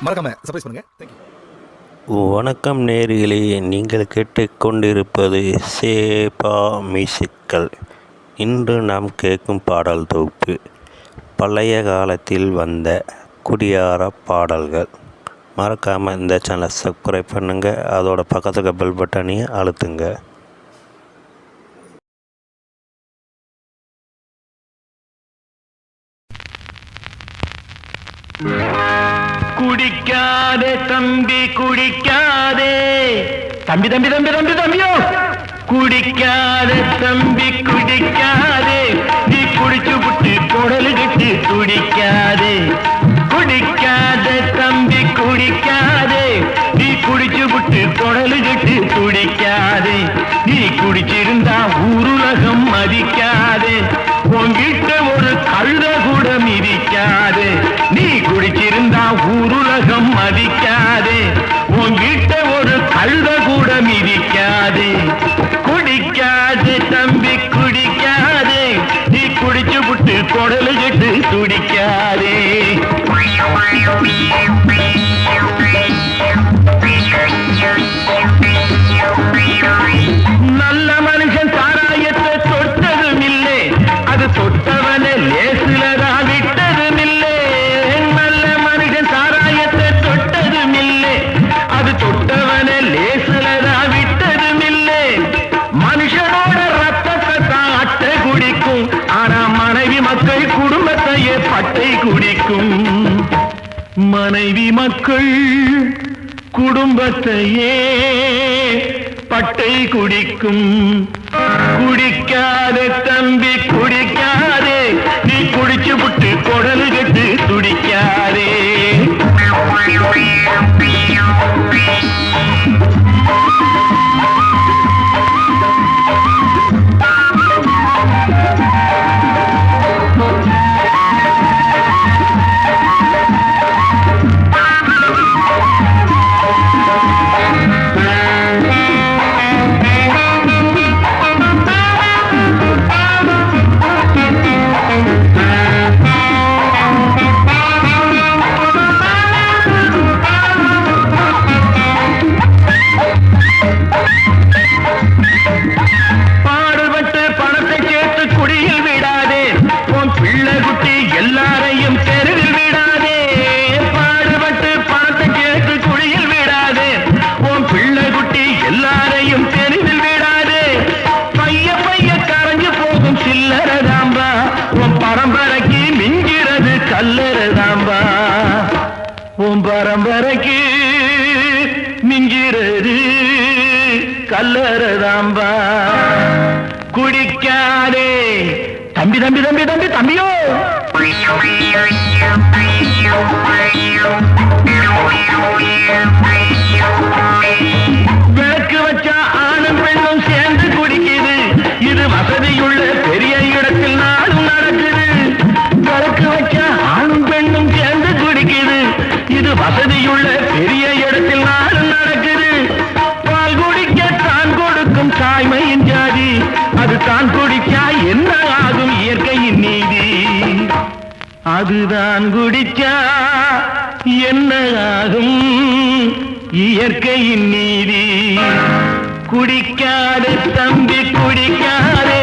மறக்காமல் சர்ப்ரைஸ் பண்ணுங்கள். தேங்க்யூ. வணக்கம் நேயர்களே, நீங்கள் கேட்டுக்கொண்டிருப்பது சேபா மியூசிக்கல். இன்று நாம் கேட்கும் பாடல் தொகுப்பு பழைய காலத்தில் வந்த குடியார பாடல்கள். மறக்காமல் இந்த சேனலை சப்ஸ்கிரைப் பண்ணுங்கள், அதோட பக்கத்துக்கு பெல் பட்டனையும் அழுத்துங்க. குடிக்காதே தம்பி குடிக்காதே, தம்பி தம்பி தம்பி தம்பி தம்பியோ, குடிக்காதே தம்பி குடிக்காதே, நீ குடிச்சு புட்டு குடலு கட்டு குடிக்காதே. குடிக்காதே தம்பி குடிக்காதே, நீ குடிச்சு புட்டு குடலு கட்டு குடிக்காதே. நீ குடிச்சிருந்தா ஊருலகம் மதிக்காதே, உன்கிட்ட ஒரு கழுத கூட மிதிக்காதே. நீ குடிச்சிருந்தா ஊருலகம் மதிக்காதே, உன்கிட்ட ஒரு கழுத கூட மிதிக்காதே. குடிக்காதே தம்பி குடிக்காதே, நீ குடிச்சு புட்டு குடலு கட்டு துடிக்காதே. நல்ல மனுஷன் சாராயத்தை தொட்டதும் இல்லை, அது தொட்டவனை லேசிலதான் விட்டதும் இல்லை. நல்ல மனுஷன் சாராயத்தை தொட்டதும் இல்லை, அது தொட்டவனை லேசிலதான் விட்டதும் இல்லை. மனுஷனோட ரத்தத்தை தான் அட்டை குடிக்கும், ஆனா மனைவி மக்கள் குடும்பத்தையே பட்டை குடிக்கும். மனைவி மக்கள் குடும்பத்தையே பட்டை குடிக்கும். குடிக்காதே தம்பி குடிக்காதே, நீ குடிச்சு புட்டு குடலு கட்டு துடிக்காதே. பாடுபட்டு பணத்தை சேர்த்து குடியில் விடாதே, உன் பிள்ளை குட்டி எல்லாரையும் தெருவில் விடாதே. பாடுபட்டு பணத்தை சேர்த்து குடியில் விடாதே, உன் பிள்ளை குட்டி எல்லாரையும் தெருவில் விடாதே. பைய பைய கரைஞ்சு போகும் சில்லறதாம்பா, உன் பரம்பரைக்கு மிஞ்சிறது கல்லறதாம்பா. உன் பரம்பரைக்கு மிஞ்சிறது கல்லறதாம்பா. குடிக்காதே தம்பி தம்பி தம்பி தம்பி தம்பியோ, விளக்கு வச்சா ஆணும் பெண்ணும் சேர்ந்து குடிக்குது, இது வசதியுள்ள பெரிய இடத்தில் நாளும் நடக்குது. விளக்கு வச்சா ஆணும் பெண்ணும் சேர்ந்து குடிக்குது, இது வசதியுள்ள பெரிய இடத்தில் நாளும் நடக்குது. பால் குடிக்க தான் கொடுக்கும் தாய்மையின் ஜாதி, அது தான் குடிச்சா என்ன ஆகும் இயற்கையின் நீதி. அதுதான் குடிச்சா என்ன ஆகும் இயற்கையின் நீதி. குடிக்காதே தம்பி குடிக்காதே,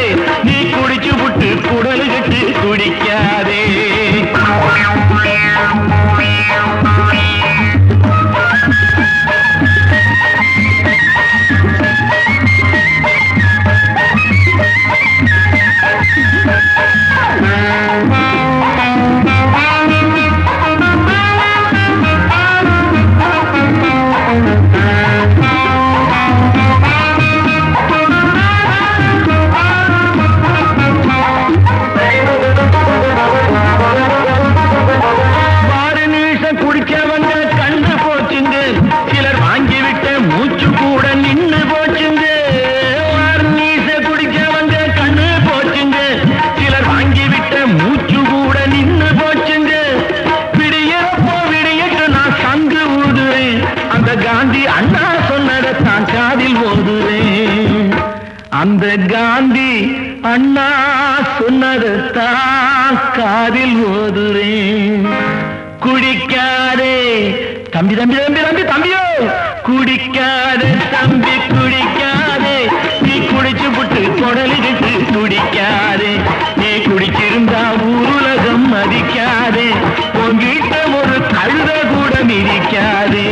நீ குடிச்சு புட்டு குடலு கட்டு குடிக்காதே. அந்த காந்தி அண்ணா சொன்னதான் காதில் ஓதுறேன். குடிக்காதே தம்பி தம்பி தம்பி தம்பி தம்பியோ குடிக்காதே தம்பி குடிக்காதே நீ குடிச்சு புட்டு குடலுக்கு குடிக்காதே நீ குடிச்சிருந்தா ஊருலகம் மதிக்காதே உங்ககிட்ட ஒரு கழுத கூட மிதிக்காதே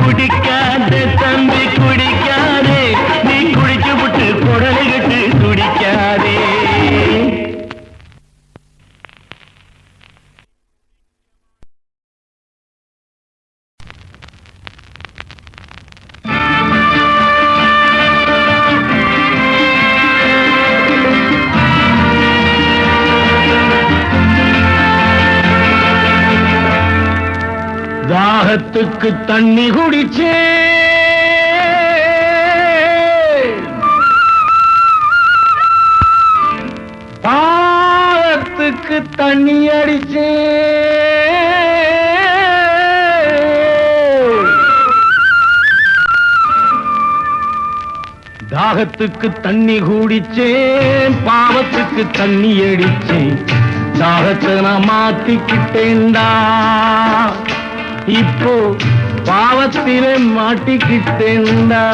குடிக்காதே தம்பி குடிக்காதே நீ குடிச்சு புட்டு குடலுக்கு குடிக்காதே. தாகத்துக்கு தண்ணி குடிச்சே பாவத்துக்கு தண்ணி அடிச்சே தாகத்துக்கு தண்ணி குடிச்சேன் பாவத்துக்கு தண்ணி அடிச்சேன் தாகத்தை நான் மாத்திக்கிட்டேன்டா இப்போ பாவத்திலே மாட்டிக்கிட்டேன்டா.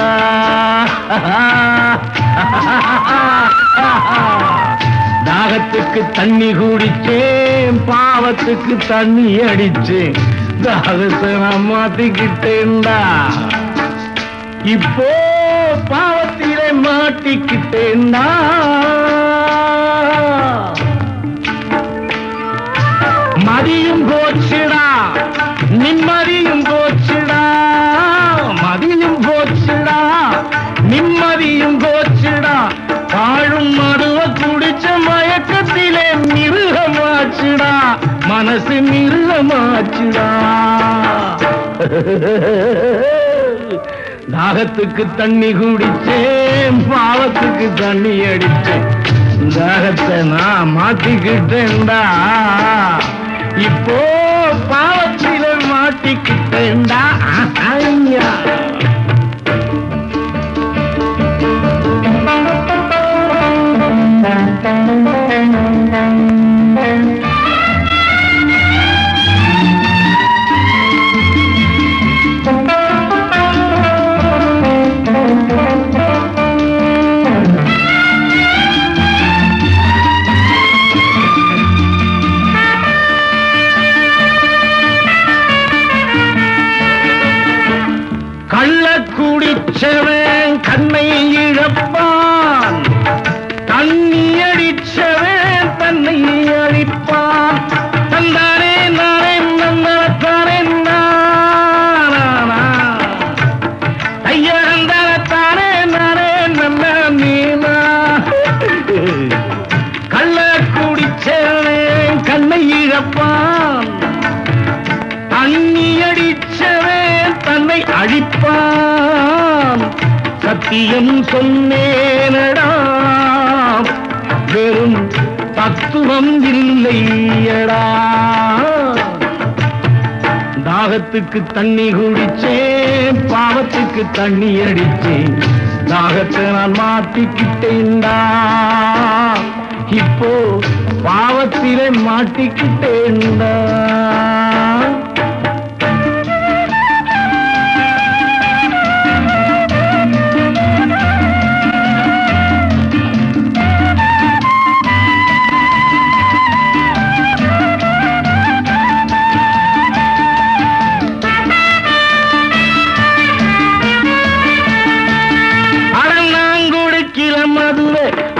தாகத்துக்கு தண்ணி குடிச்சேன் பாவத்துக்கு தண்ணி அடிச்சேன் தாகத்தை நான் மாத்திக்கிட்டேன்டா இப்போ பாவத்திலே மாட்டிக்கிட்டேன்டா. மதியும் போச்சுடா நிம்மதியும் போச்சுடா மதியும் போச்சுடா நிம்மதியும் போச்சுடா வாழும் மதுவ குடிச்ச மயக்கத்திலே மிருகமாச்சுடா மனசு மிருகமாச்சுடா. தாகத்துக்கு தண்ணி குடிச்சேன் பாவத்துக்கு தண்ணி அடிச்சேன் தாகத்தை நான் மாத்திக்கிட்டேன்டா இப்போ பாவத்தில மாட்டிக்கிட்டேன்டா. ஐயா குடிச்சவன் கண்ணை இழப்பான் தண்ணி அடிச்சவன் தன்னை அழிப்பான் தந்தானே நானே நந்தானே ஐயந்தானே நானே நல்ல மீனா. கள்ள குடிச்சவன் கண்ணை இழப்பான் தண்ணி அடிச்சவன் தன்னை அழிப்பான் சத்தியம் சொன்னேனடா வெறும் தத்துவம் இல்லையடா. தாகத்துக்கு தண்ணி குடிச்சேன் பாவத்துக்கு தண்ணி அடிச்சேன் தாகத்தை நான் மாட்டிக்கிட்டேன்டா இப்போ பாவத்திலே மாட்டிக்கிட்டேன்டா.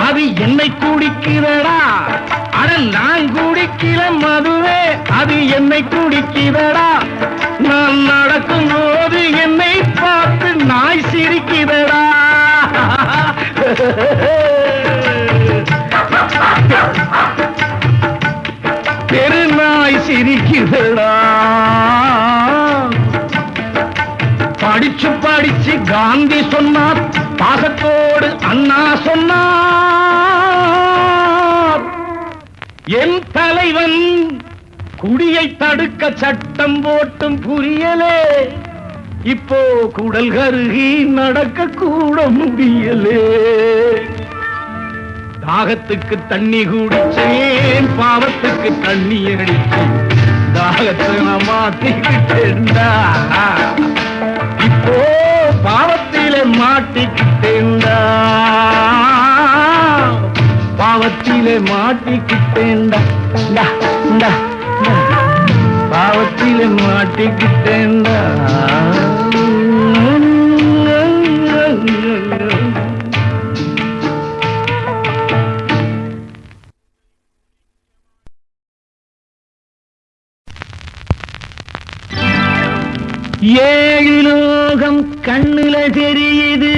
அது என்னை குடிக்கிறடா அடன் நான் குடிக்கிற மதுவே அது என்னை குடிக்கிறடா நான் நடக்கும் போது என்னை பார்த்து நாய் சிரிக்கிறடா. பெரு நாய் சிரிக்கிறடா. படிச்சு படிச்சு காந்தி சொன்னார் பாசத்தோடு அண்ணா சொன்னார் என் தலைவன் குடியை தடுக்க சட்டம் போட்டும் புரியலே இப்போ குடல் கருகி நடக்க கூட முடியலே. தாகத்துக்கு தண்ணி குடிச்சேன் பாவத்துக்கு தண்ணி அடிச்சேன் எத்தனை மாட்டிக்கிட்டேன்டா இப்போ பாவத்திலே மாட்டிக்கிட்டேன்டா பாவத்திலே மாட்டிக்கிட்டேன்டா பாவத்திலே மாட்டிக்கிட்டேன்டா ஏழு லோகம் கண்ணுல தெரியுது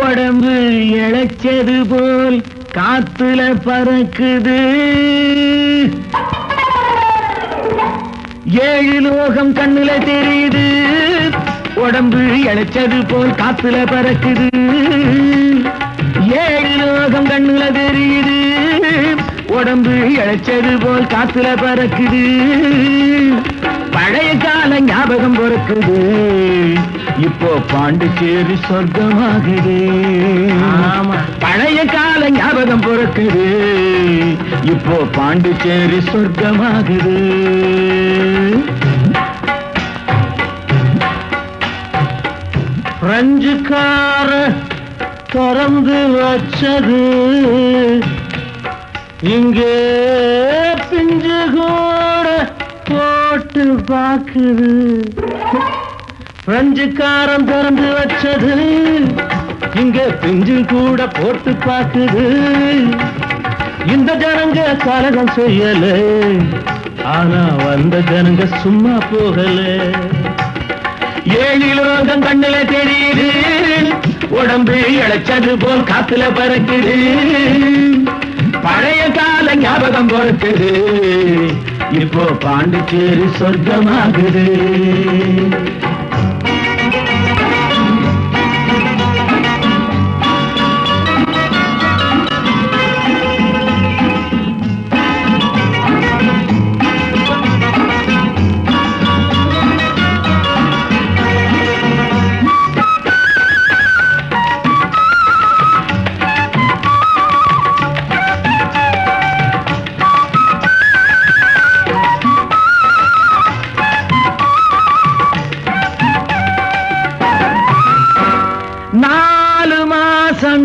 உடம்பு இழைச்சது போல் காத்துல பறக்குது ஏழு லோகம் கண்ணுல தெரியுது உடம்பு இழைச்சது போல் காத்துல பறக்குது ஏழு லோகம் கண்ணுல தெரியுது உடம்பு இழைச்சது போல் காத்துல பறக்குது பழைய கால ஞாபகம் பொறுக்குது இப்போ பாண்டிச்சேரி சொர்க்கமாகுது பழைய கால ஞாபகம் பொறுக்குது இப்போ பாண்டிச்சேரி சொர்க்கமாகுது பிரெஞ்சுக்கார திறந்து வச்சது இங்கே பிஞ்சு கூட போட்டு பாக்குது பிரெஞ்சுக்காரன் திறந்து வச்சது இங்க பிஞ்சு கூட போட்டு பாக்குது இந்த ஜனங்க கலகம் செய்யல ஆனா வந்த ஜனங்க சும்மா போகல ஏழு லோகம் கண்ணுல தெரியுது உடம்பு இழைச்சது போல் காத்துல பறக்குது பழைய கால ஞாபகம் பொறுக்குது இப்போ பாண்டிச்சேரி சொர்க்கமாகுது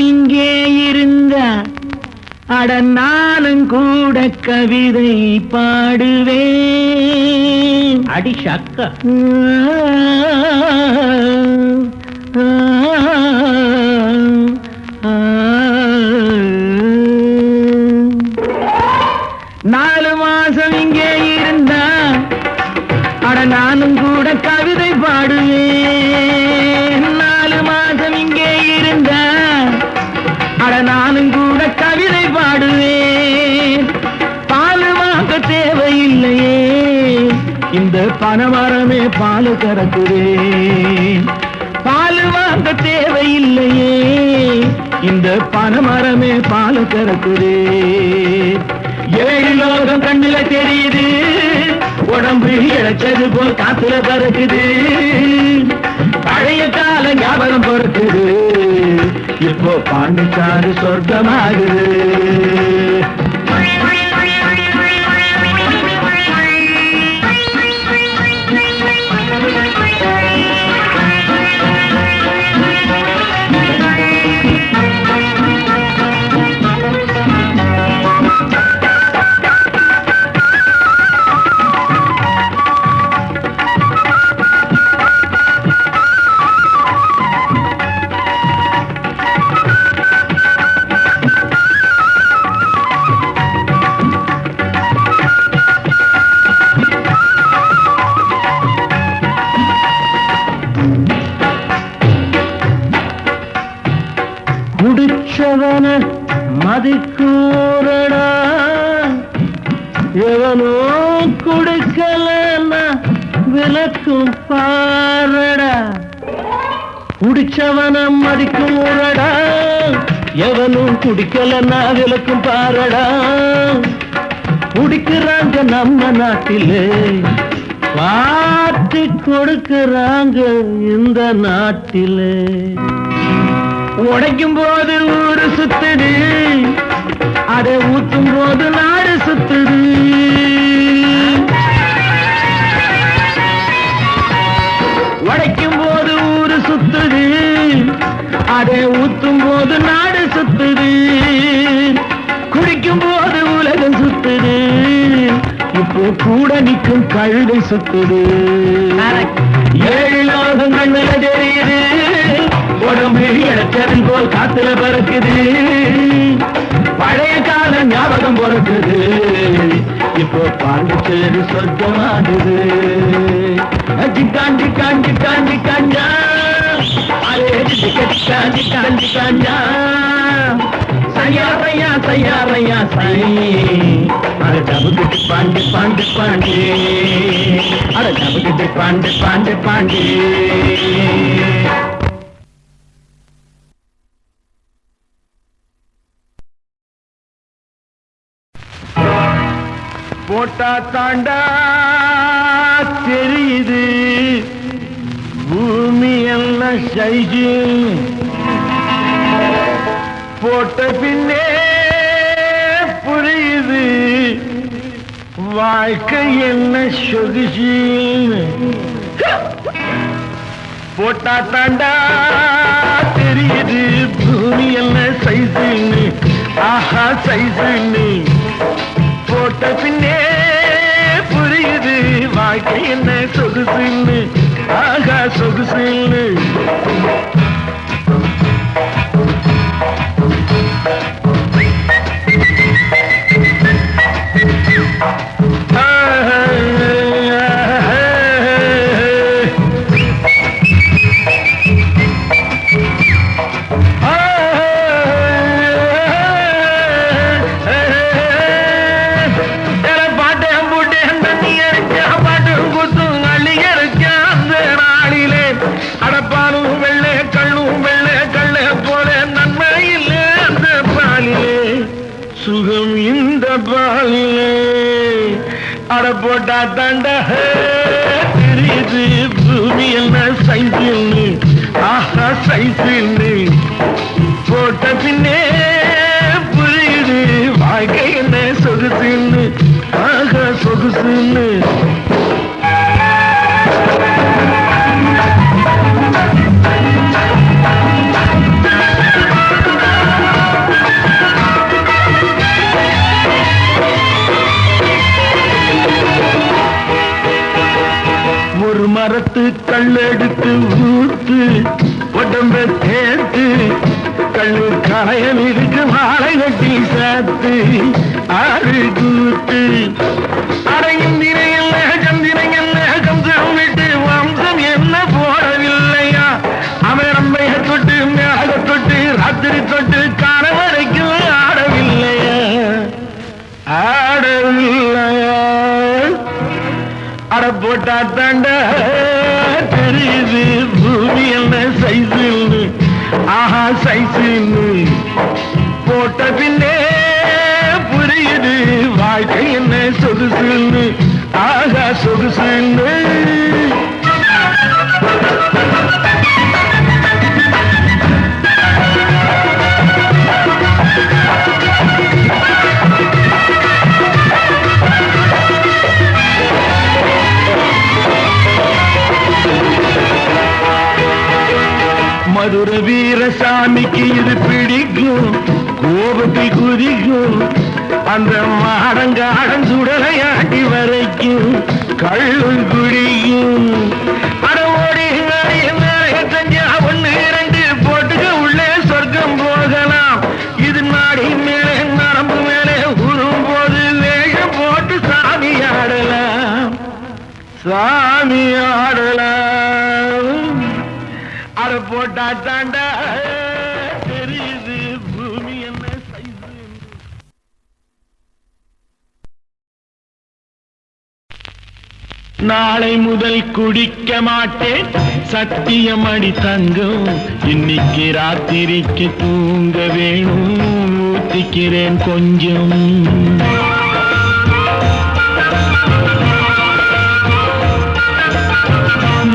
இங்கே இருந்த அட நானும் கூட கவிதை பாடுவேன் அடி சக்க 4 மாசம் இங்கே இருந்தா அட நானும் கூட கவிதை பாடுவேன் 4 மாசம் இங்கே இருந்தா அட நானும் கூட கவிதை பாடுவேன் பால் வாங்க தேவையில்லையே இந்த பனமரமே பால் கறக்குவேன் பால் வாங்க தேவையில்லையே இந்த பனமரமே பால் கறக்குவேன் 7 லோகம் கண்ணுல தெரியுது உடம்பு இழைச்சது போல் காத்துல பறக்குது பழைய கால ஞாபகம் பொறுக்குது இப்போ பாண்டிச்சாறு சொர்க்கமாகுது குடிச்சவன மதிக்கூறடா எவனோ குடிக்கலன்னா விளக்கும் பாரடா குடிச்சவன மதிக்கூறடா எவனும் குடிக்கலன்னா விளக்கும் பாரடா குடிக்கிறாங்க நம்ம நாட்டிலே பாட்டி கொடுக்கிறாங்க இந்த நாட்டிலே உடைக்கும் போது ஊரு சுத்துது அதை ஊத்தும் போது நாடு சுத்துது அதை ஊத்தும் போது நாடு சுத்துது, குடிக்கும் போது உலகம் சுத்துது, இப்போ கூட நிற்கும் கழுதை சுத்துது. 7 லோகம் கண்ணுல தெரியுது, உடம்பு இழைச்சதில் போல் காத்துல பறக்குது, பழைய கால ஞாபகம் பொறுக்குது, இப்போ பாண்டிச்சேரி சொர்க்கமாகுது. ஜிக்காஞ்சி காஞ்சி காஞ்சி காஞ்சா அரே ஜிக்காஞ்சி காஞ்சி காஞ்சா சையாரையா சையாரையா சை அட டபுக்கிட்டு பாண்டி பாண்டி பாண்டி அட டபுக்கிட்டு பாண்டி பாண்டி பாண்டி. போட்டா தாண்டா தெரியுது பூமி எல்லாம் சைஜு, போட்ட பின்னே புரியுது வாழ்க்கை என்ன சொகுசு. போட்டா தாண்டா தெரியுது பூமி என்ன சைசுன்னு, ஆஹா சைசுன்னு, போட்ட பின்னே புரியுது வாழ்க்கை என்ன சொகுசுன்னு, ஆகா சொகுசுன்னு. சுகம் இந்த பாலிலே அட போட்டா தாண்டா தெரியுது பூமி என்ன சைசில்னு, ஆஹா சைசில்னு, போட்ட பின்னே புரியுது வாழ்க்கை என்ன சொகுசுன்னு, ஆஹா சொகுசுன்னு. ஒரு மரத்து கல்லெடுத்து ஊத்து உடம்ப சேர்த்து கல்லு களையல் இருக்கு மாலை கட்டி சேர்த்து ஆறு கூத்து அடையும் திரையல்ல சந்திரையல்ல கம்சம் விட்டு வம்சம் என்ன போடவில்லையா, அமரம்பைய தொட்டு மேக தொட்டு ராத்திரி தொட்டு காண வரைக்கும் ஆடவில்லையா, ஆடவில்லையா. அட போட்டா தாண்டா தெரியுது பூமி என்ன சைசுன்னு, ஆஹா சைசுன்னு, போட்ட பின்னே புரியுது வாழ்க்கை என்ன சொகுசுன்னு, ஆகா சொகுசுன்னு. மதுர வீரசாமிக்கு இது பிடிக்கும், கோபத்தை குதிக்கும், அந்த மாடங்காடன் சுடலையாட்டி வரைக்கும் கள்ளு குடிக்கும். அட ஓடி செஞ்சா 1 2 போட்டுக்க உள்ளே சொர்க்கம் போகலாம், இது நாடி மேலே நரம்பு மேலே உரும் போது வேகம் போட்டு சாமி ஆடலாம், சாமி ஆடலாம். அட போட்டா தாண்டா தெரியுது பூமி என்ன சைஸ். நாளை முதல் குடிக்க மாட்டேன் சத்தியம் அடி தங்கம், இன்னைக்கு ராத்திரிக்கு தூங்க வேணும் ஊத்திக்கிறேன் கொஞ்சம்.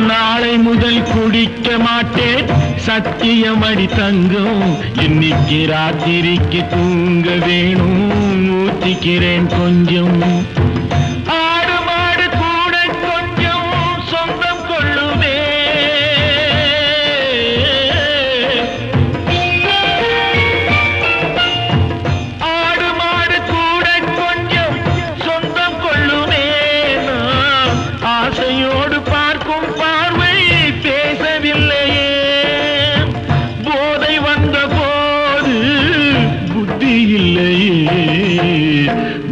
நாளை முதல் குடிக்க மாட்டேன் சத்தியம் அடி தங்கம், இன்னைக்கு ராத்திரிக்கு தூங்க வேணும் ஊத்திக்கிறேன் கொஞ்சம். ஆடு மாடு கூட கொஞ்சம் சொந்தம் கொள்ளுவே,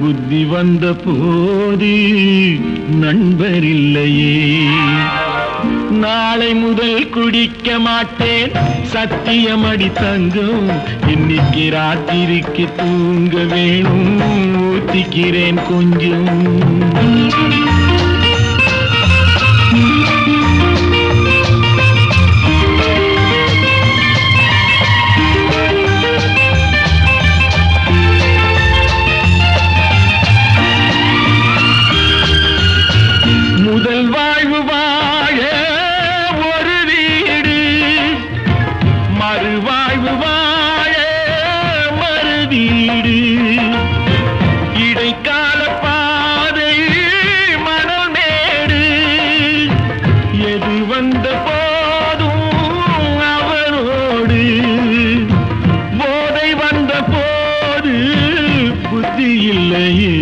புத்தி வந்த போது நண்பரில்லையே. நாளை முதல் குடிக்க மாட்டேன் சத்தியமடி தங்கம். இன்னைக்கு ராத்திரிக்கு தூங்க வேணும் ஊத்திக்கிறேன் கொஞ்சம். முதல் வாழ்வு வாழ ஒரு வீடு, மறுவாழ்வு வாழ மறு வீடு. இடைக்கால பாதை மணல் மேடு. எது வந்த போதும் அவரோடு. போதை வந்த போது புத்தி இல்லையே.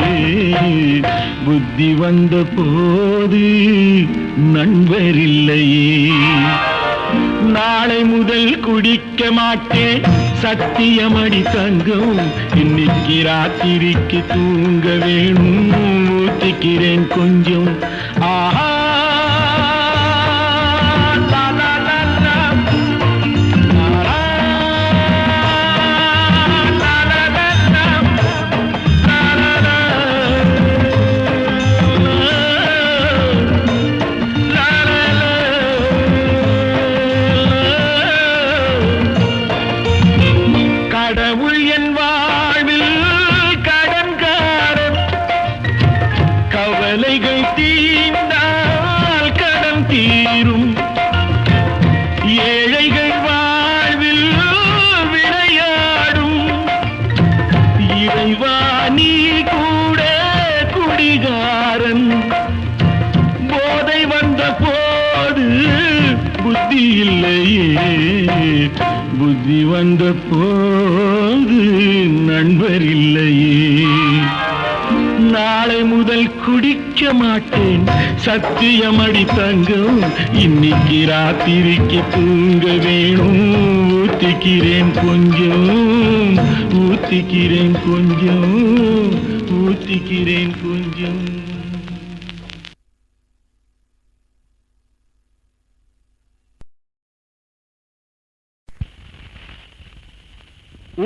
புத்தி வந்த போது நண்பரில்லையே. நாளை முதல் குடிக்க மாட்டேன் சத்தியமடி தங்கம். இன்னைக்கு ராத்திரிக்கு தூங்க வேணும் ஊத்திக்கிறேன் கொஞ்சம். ஆஹா கடவுள் என் வாழ்வில் கடன்காரன். கவலைகள் தீர்ந்தால் கடன் தீரும். ஏழைகள் வாழ்வில் விளையாடும். இறைவா நீ கூட குடிகாரன். போதை வந்த போது புத்தி இல்லையே. புத்தி வந்த போது நண்பர் இல்லையே. நாளை முதல் குடிக்க மாட்டேன் சத்தியமடி தங்கம். இன்னைக்கு ராத்திரிக்கு தூங்க வேணும் ஊத்திக்கிறேன் கொஞ்சம். ஊத்திக்கிறேன் கொஞ்சம். ஊத்திக்கிறேன் கொஞ்சம்.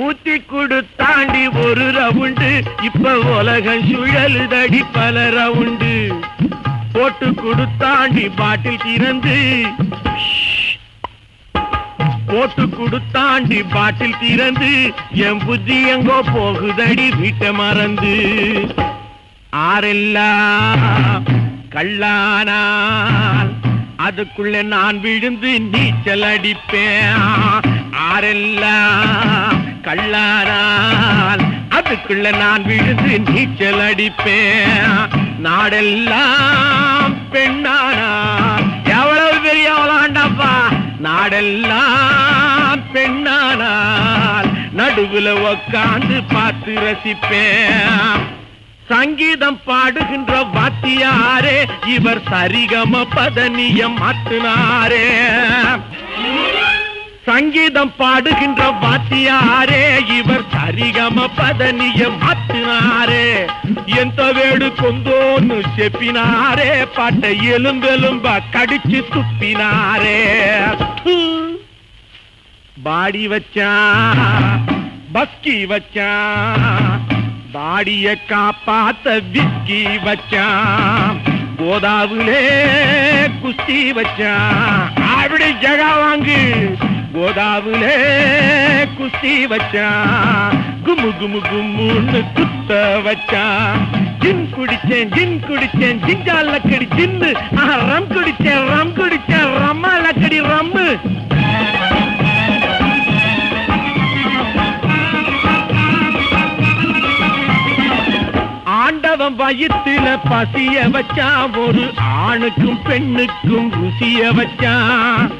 ஊத்தி கொடுத்தாண்டி ஒரு ரவுண்டு. இப்ப உலகம் சுழலுதடி பல ரவுண்டு. போட்டு கொடுத்தாண்டி பாட்டில் திறந்து. போட்டு கொடுத்தாண்டி பாட்டில் திறந்து. என் புத்தி எங்கோ போகுதடி வீட்டை மறந்து. ஆரெல்லாம் கள்ளானால் அதுக்குள்ள நான் விழுந்து நீச்சல் அடிப்பேன். ஆரெல்லாம் கள்ளானால் அதுக்குள்ள நான் விழுந்து நீச்சல் அடிப்பேன். நாடெல்லாம் பெண்ணானா எவ்வளவு பெரிய அவளாண்டாப்பா. நாடெல்லாம் பெண்ணானால் நடுவுல உக்காந்து பார்த்து ரசிப்பேன். சங்கீதம் பாடுகின்ற வாத்தியாரே இவர் சரிகம பதனியம் மாற்றினாரே. சங்கீதம் பாடுகின்ற வாத்தியாரே இவர் சரிகம பதனியம் மாற்றினாரே. எந்த வேடு கொந்தோன்னு செப்பினாரே. பாட்டை எலும்பெலும்பா கடிச்சு துப்பினாரே. பாடி வச்சான் பஸ்கி வச்சான். பாடிய காப்பாத்த விஸ்கி வச்சான். கோதாவிலே குஸ்தி வச்சான். அப்படி ஜகா வாங்கு. கோதாவிலே குஸ்தி வச்சான். குமு குமு கும்முன்னு குத்த வச்சான். ஜின் குடிச்சேன் ஜின் குடிச்சேன் ஜிஞ்சா லக்கடி ஜின்னு. ரம் குடிச்சேன் ரம் குடிச்சேன் ரம்மா லக்கடி ரம்மு. ஆண்டவன் வயிற்றுல பசிய வச்சான். ஒரு ஆணுக்கும் பெண்ணுக்கும் ருசிய வச்சான்.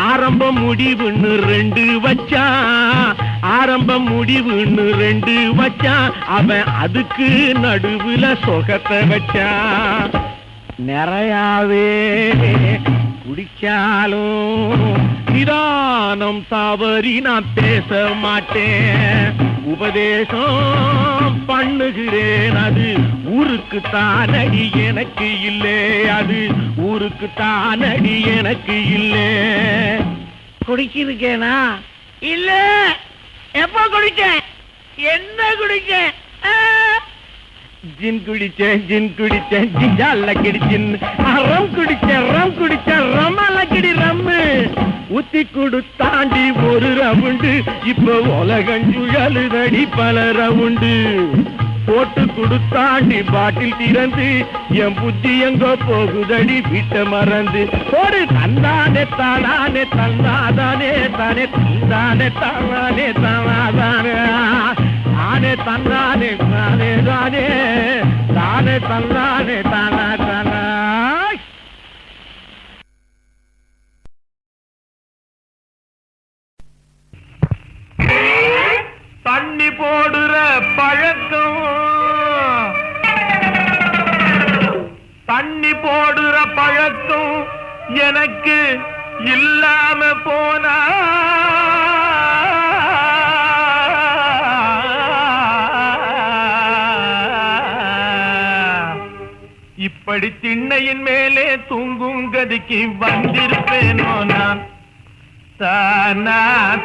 ஆரம்பம் முடிவுன்னு ரெண்டு வச்சான். ஆரம்பம் முடிவுன்னு ரெண்டு வச்சான். அவன் அதுக்கு நடுவுல சொகத்தை வச்சான். நிறையாவே குடிச்சாலும் நிதானம் தவறி நான் பேச மாட்டேன். உபதேசம் பண்ணுகிறேன், அது ஊருக்கு தானடி எனக்கு இல்லை, அது ஊருக்கு தானடி எனக்கு இல்லை. குடிச்சிருக்கேனா? இல்ல. எப்ப குடிச்சேன்? என்ன குடிச்சேன்? ஜின் குடிச்சேன், ஜிஞ்சால கிடிச்சின். ரம் குடிச்சேன், ரமால கிடி ரம்மு. ஊத்தி கொடுத்தாண்டி ஒரு ரவுண்டு, இப்ப உலகஞ்சுழலுதடி பல ரவுண்டு. போட்டு கொடுத்தாண்டி பாட்டில் திறந்து, என் புத்தி எங்க போகுதடி வீட்டை மறந்து. ஒரு தந்தானே தானே தந்தாதானே தானே தந்தானே தானே தானே தானே தந்தானே தானே தானே தானே தந்தானே தானா தானா. தண்ணி போடுற பழக்கம், தண்ணி போடுற பழக்கம் எனக்கு இல்லாம போனா, இப்படி திண்ணையின் மேலே தூங்கும் கதிக்கு வந்திருப்பேனோ நான். தானா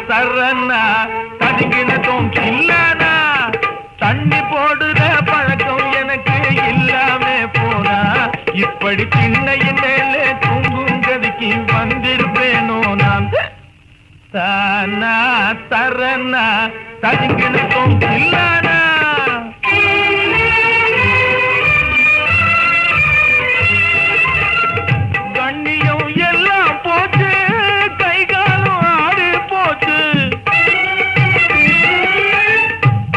தரனா தடுங்கினதும் இல்லனா, தண்ணி போடுற பழக்கம் எனக்கு இல்லாம போனா, இப்படி திண்ணையின் மேலே தூங்கும் கதிக்கு வந்திருப்பேனோ நான். தானா தரனா தடுங்கினதும் இல்லனா. கண்ணியம் எல்லாம் போச்சு, கை காலம் ஆடு போச்சு.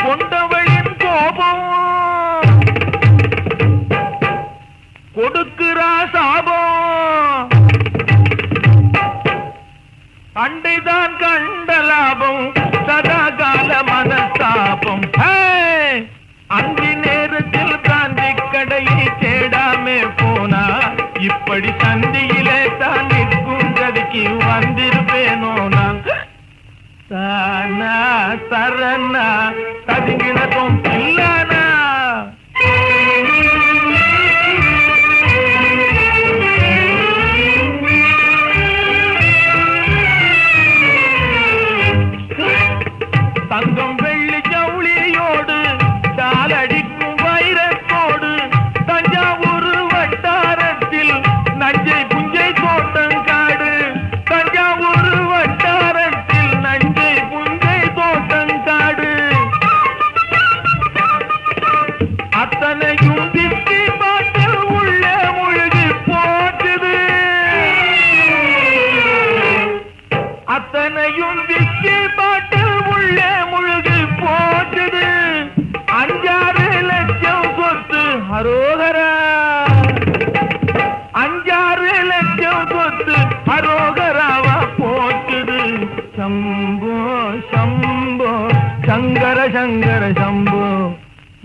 கொண்டவளின் கோபம் கொடுக்கிறா சாபம், அண்டைதான் கண்ட லாபம், சதா கால மனஸ்தாபம். அந்தி நேரத்தில் காந்தி கடையை தேடாமே போனா, இப்படி சந்தியிலே தான் நிற்கும் கதிக்கு வந்திருப்பேனோ நான். தானா தரனா ததுங்கினதும் இல்லனா. தங்கம் வெள்ளி ஜவுளியோடு தாளடிக்கும் வைரத்தோடு, தஞ்சாவூர் வட்டாரத்தில் நஞ்சை புஞ்சை தோட்டங்காடு, தஞ்சாவூர் வட்டாரத்தில் நஞ்சை புஞ்சை தோட்டங்காடு. அத்தனையும் திட்டி பார்த்து உள்ள முழுகி போட்டுது, அத்தனையும் திட்டி பாட்டு உள்ள முழுகி போட்டுது. 5-6 லட்சம் சொத்து அரோகரா, 5-6 லட்சம் சொத்து அரோகராவா போட்டுது. சம்போ சம்போ சங்கர சங்கர சம்போ.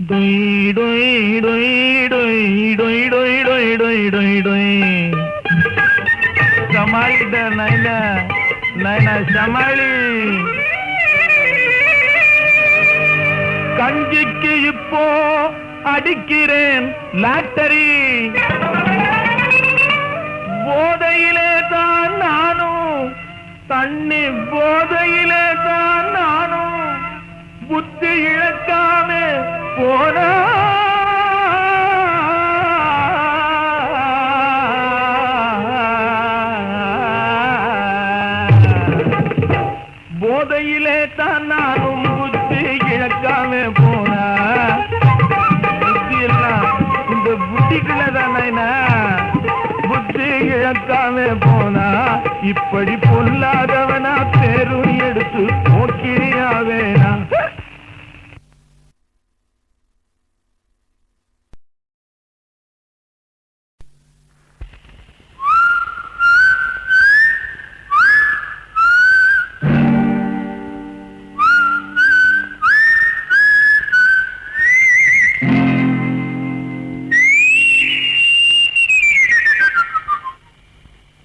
டொய் டொய் டொய் டொய் டொய் டொய் டொய் டொய் டொய் டொய். சமாளிட நைனா நைனா சமாளி. கஞ்சிக்கு இப்போ அடிக்கிறேன் லாட்டரி, போதையிலே தான் நானும், தண்ணி போதையிலே தான் நானும், புத்தி இழக்காம போனா. போதையிலே தான் நானும் புத்தி இழக்காம போனா. புத்தி எல்லாம் இந்த புத்திக்குள்ளதானா, புத்தி இழக்காம போனா. இப்படி பொல்லாதவனா பேரும் எடுத்து போக்கிரியா வேணா.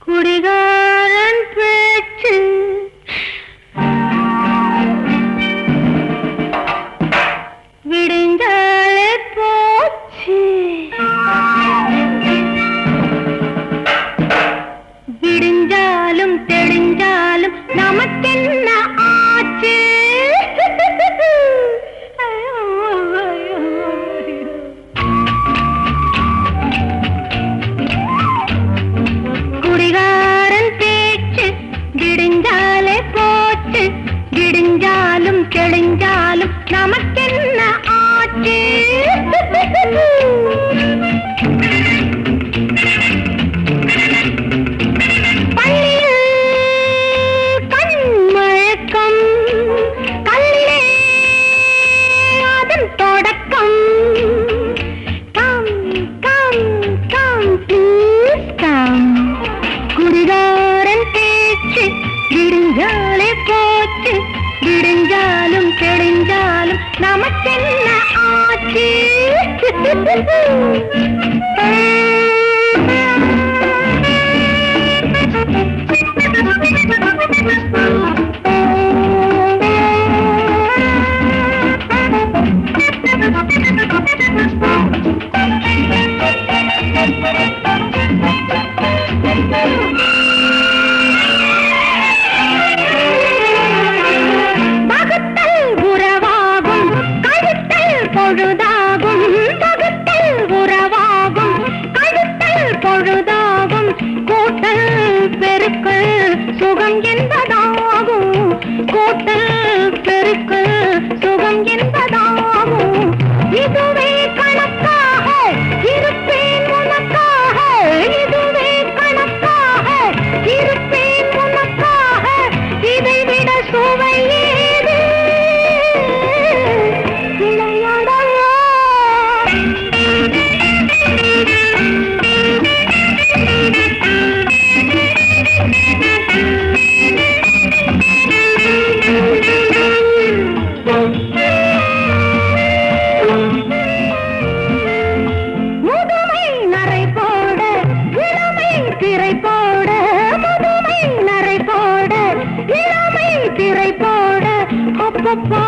குடிகாரன் பேச்சு நமக்கென்ன ஆச்சு? சுகம் என்பதாகும் கூட்டல் பெருக்கல் சுகம் என்பதாகும் இதுவே கணக்காக இருப்பேன் உனக்காக இதுவே கணக்காக இருப்பேன் உனக்காக இதைவிட சுவை ஏது விளையாடவா அப்பப்பா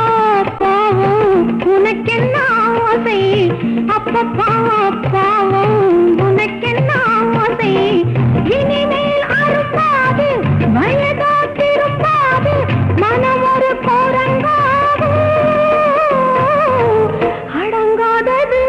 பாவம் உனக்கென்ன ஆசை அப்பப்பா பாவம் உனக்கென்ன ஆசை இனிமேல் அறுப்பாது வயதா திருப்பாது மனம் ஒரு கோரங்காது அடங்காதது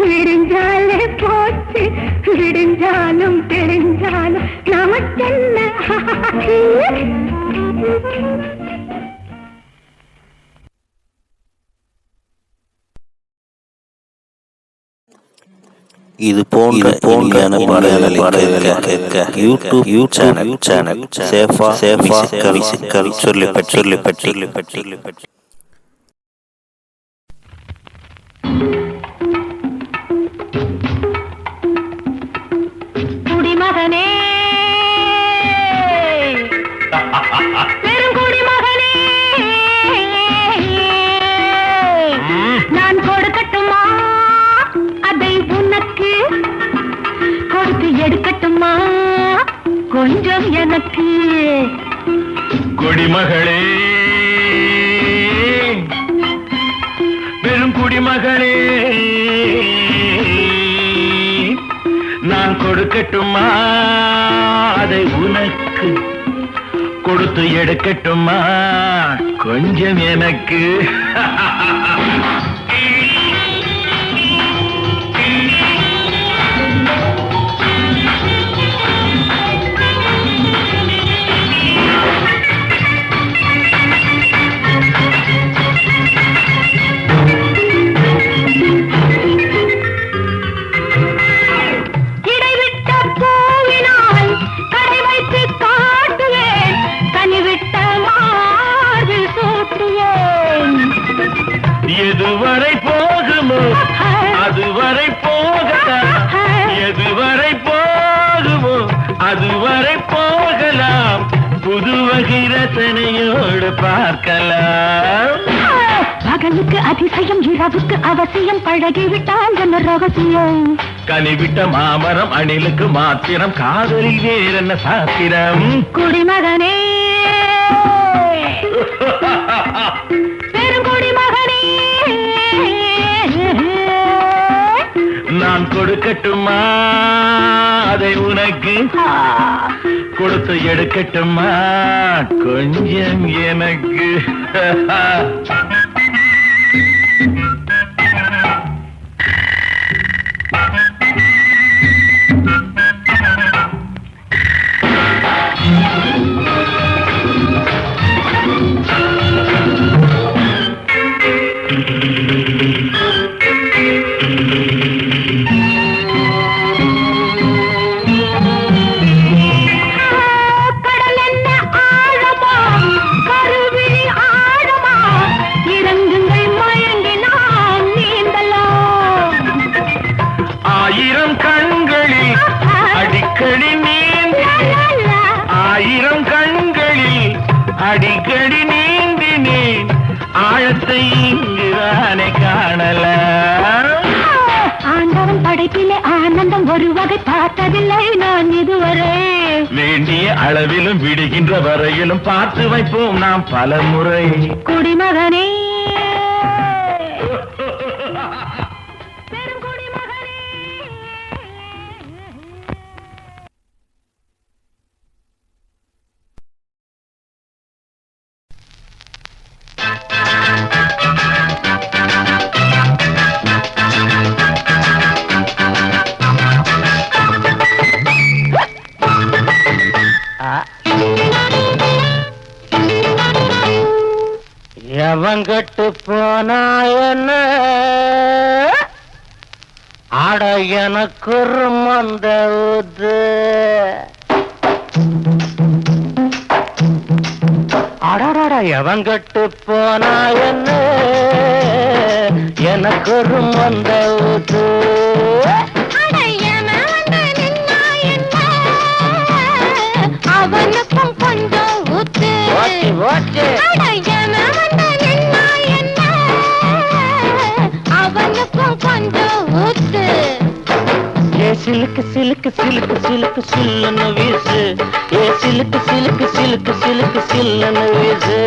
விடிஞ்சாலே போச்சு விடிஞ்சாலும் தெரிஞ்சாலும் நமக்கென்ன இது போன்ற பாடல்களை கேட்க யூடியூப் சேனல் சேஃபா மியூசிக்கல் சொல்லிப்பட்டி குடிமகனே பெருங்குடிமகனே நான் கொடுக்கட்டுமா அதை உனக்கு கொடுத்து எடுக்கட்டுமா கொஞ்சம் எனக்கு குடிமகளே பெருங்குடிமகளே நான் கொடுக்கட்டுமா அதை உனக்கு கொடுத்து எடுக்கட்டுமா கொஞ்சம் எனக்கு எதுவரை போகுமோ அதுவரை போகலாம் எதுவரை போகுமோ அதுவரை போகலாம் புது வகை ரசனையோடு பார்க்கலாம் பகலுக்கு அதிசயம் இரவுக்கு அவசியம் பழகிவிட்டால் என்ன ரகசியம் கனிவிட்ட மாமரம் அணிலுக்கு மாத்திரம் காதலில் வேறென்ன சாத்திரம் குடிமகனே பெருங்குடிமகனே நான் கொடுக்கட்டுமா அதை உனக்கு கொடுத்து எடுக்கட்டுமா கொஞ்சம் எனக்கு கடல் என்ன ஆழமா கருவி இன்பத்தை இங்குதானே காணல. ஆண்டவன் படைப்பிலே ஆனந்தம் ஒரு வகை பார்த்ததில்லை நான் இதுவரை. வேண்டிய அளவிலும் விடுகின்ற வரையிலும் பார்த்து வைப்போம் நாம் பல முறை. குடிமகனே எவங்கட்டு போனா என்ன ஆட எனக்கு ஒரு மந்த ஊது. அடடா எவங்கட்டு போனா என்ன எனக்கு ஒரு மந்த ஊது. அவனுக்கும் கொஞ்சம் ஊத்து. ஓகே ஓகே அவனுக்கும் கொஞ்சம் ஊத்து. ஏ சிலுக்கு சிலுக்கு சிலுக்கு சிலுக்கு சில்லுன்னு வீசு. ஏ சிலுக்கு சிலுக்கு சிலுக்கு சிலுக்கு சில்லுன்னு வீசு.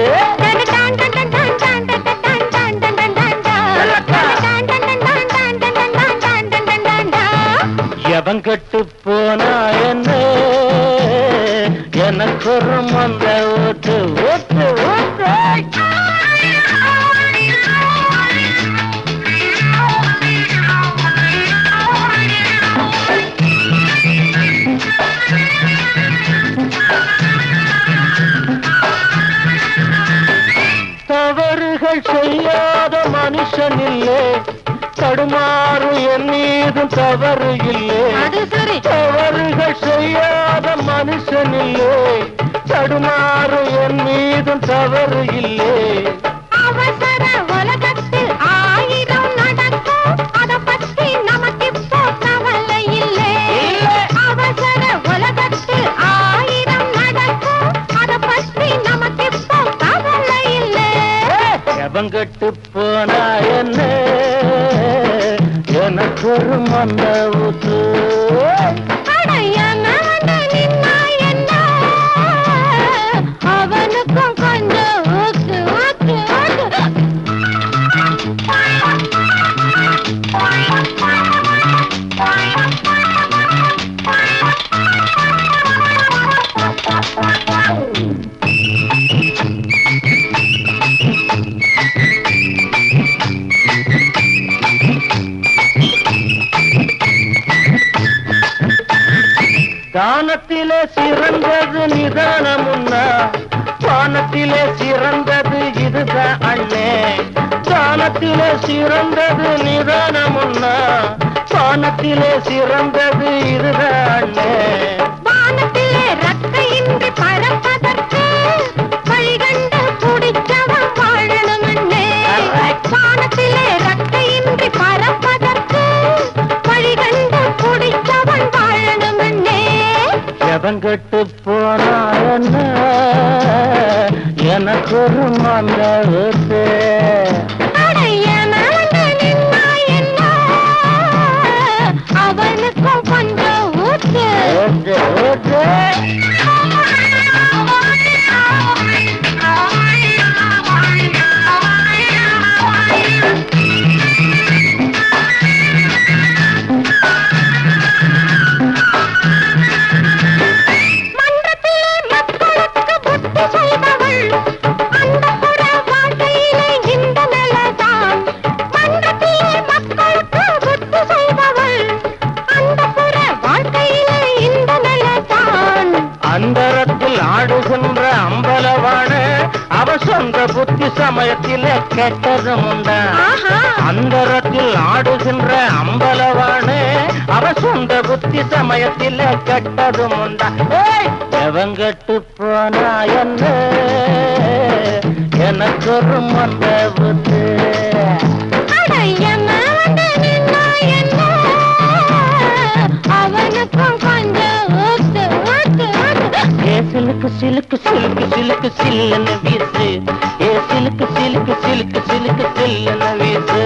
எவன் கட்டு போனா என்ன எனக்கு ஒரு மந்த ஊத்து ஊத்து ஊத்து. தவறுகள் செய்யாத மனுஷன் இல்லை, தடுமாறு என் மீதும் தவறு இல்லை. தவறுகள் செய்யாத மனுஷன் இல்லை, தடுமாறு என் மீதும் தவறு இல்லை. அவசர உலகத்தில் ஆயிரம் நடக்கும், அத பத்தி நமக்கு இப்போ கவலை இல்லை. அவசர உலகத்தில் ஆயிரம் நடக்கும், அத பத்தி நமக்கு இப்போ கவலை இல்லை. எவங்கட்டு போனா என்ன எனக்கு ஒரு மந்த ஊத்து. அவனுக்கும் கொஞ்சம் ஊத்து ஊத்து ஊத்து. தானத்திலே சிறந்தது நிதானமுன்னா, வானத்திலே சிறந்தது இதுதான் அண்ணே. தானத்திலே சிறந்தது நிதானமுன்னா, வானத்திலே சிறந்தது இதுதான் அண்ணே. வானத்திலே ரக்கையின்றி பறப்பதற்கு வழிகண்டு பிடிச்சவன் வாழணுமண்ணே. வானத்திலே ரக்கையின்றி பறப்பதற்கு வழிகண்டு பிடிச்சவன் வாழணுமண்ணே. எவன் கட்டு போனா என்ன எனக்கு ஒரு மந்த ஊத்து. அவனுக்கும் கொஞ்சம் ஊத்து ஊத்து ஊத்து. அந்தரத்தில் ஆடுகின்ற அம்பலவான அவ சொந்த புத்தி சமயத்திலே கெட்டதும் உண்டா. அந்தரத்தில் ஆடுகின்ற அம்பலவான அவ சொந்த புத்தி சமயத்திலே கெட்டதும் உண்டா. எவங்கட்டு போனா என்ன எனக்கு ஒரு மந்த புத்து. அவனுக்கும் கொஞ்சம் ஊத்து ஊத்து ஊத்து. ஏ சிலுக்கு சிலுக்கு சிலுக்கு சிலுக்கு சில்லுன்னு வீசு. ஏ சிலுக்கு சிலுக்கு சிலுக்கு சிலுக்கு சிலுக்கு சில்லுன்னு வீசு